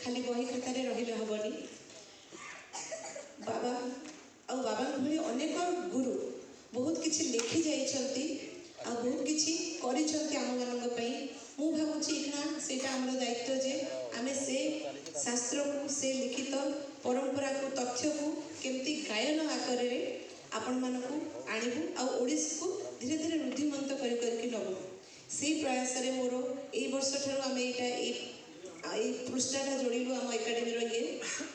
खाली बही खातार रही हेनी बाबा आ बाबा भली अनेक गुरु बहुत किसी लिखी जाइछंती आ बहुत किसी करिछंती आम मानक पई मु भाबुची इखना सेटा हमर दायित्व जे आमे से शास्त्र को से लिखित परंपरा को तथ्य को केमती गायन आकार रे आपण मानकू आनिबु आ ओडिसी को धीरे धीरे रुद्धिमंत करके नबु से प्रयास रे मोर ए वर्ष ठारू आमे एटा ए पृष्ठाटा जोड़िलु आम एकाडेमी ये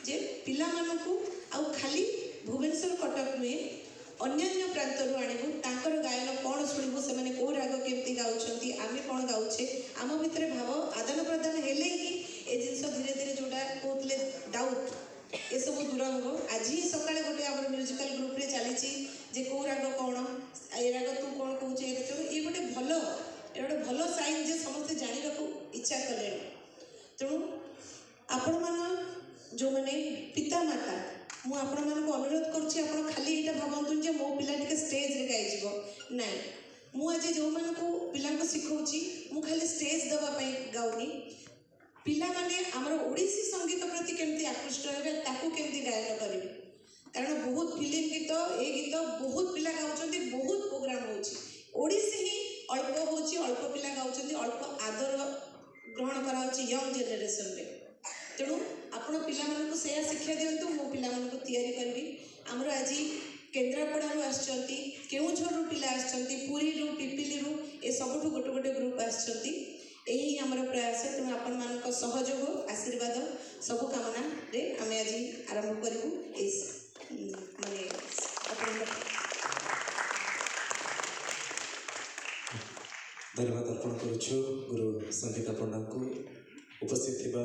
जे पिला मानकू आ खाली भुवनेश्वर कटक नुहे अन्य प्रांतरू आणबू तांकर गायन कौन शुणु से कौ राग केमती गाँव आम कौन गाँचे आम भितर भाव आदान प्रदान हेले ही ए जिनस धीरे धीरे जोटा कहते डाउट ये सब दूर हम आज ही सका गोटे आम म्यूजिकल ग्रुप रे चली जे कौ राग कौन ए राग तू कौन कौच ये गोटे भल साइन जे समस्ते जानवा इच्छा कले तेणु आपण मान जो मैंने पिता माता मु आपण मान अनुरोध करुच्ची आपण खाली यहाँ भावतु जे मो पिला टे स्टेज रे गाइब ना मु आज जो मान को पिला शिखाऊँगी मु खाली स्टेज दवाई गाऊनी पिला माने आमर ओडिसी संगीत प्रति केमती आकृष्ट हे ताकू केमती गायन करेंगे कारण बहुत फिल्म गीत ए गीत बहुत पिला गाँव बहुत प्रोग्राम होड़ीसी ही अल्प अल्प पिला गाँव अल्प आदर ग्रहण कराऊँच यंग जेनेरेशन रे तेणु आपण पिला मानक से शिक्षा दिंतु मो पिला मानक तैयारी करी आमर आज केन्द्रापड़ा आसचंती केउझर पिला आसचंती पुरी रु पिपिली रु ए सबुठु गोटे गोटे ग्रुप आसचंती यही आमर प्रयास तेणु आपण मानक सहयोग आशीर्वाद सब कामना रे आमे आज आरंभ करूँ माने धन्यवाद अर्पण करुछु गुरु संगीता पंडा को उपस्थित थिबा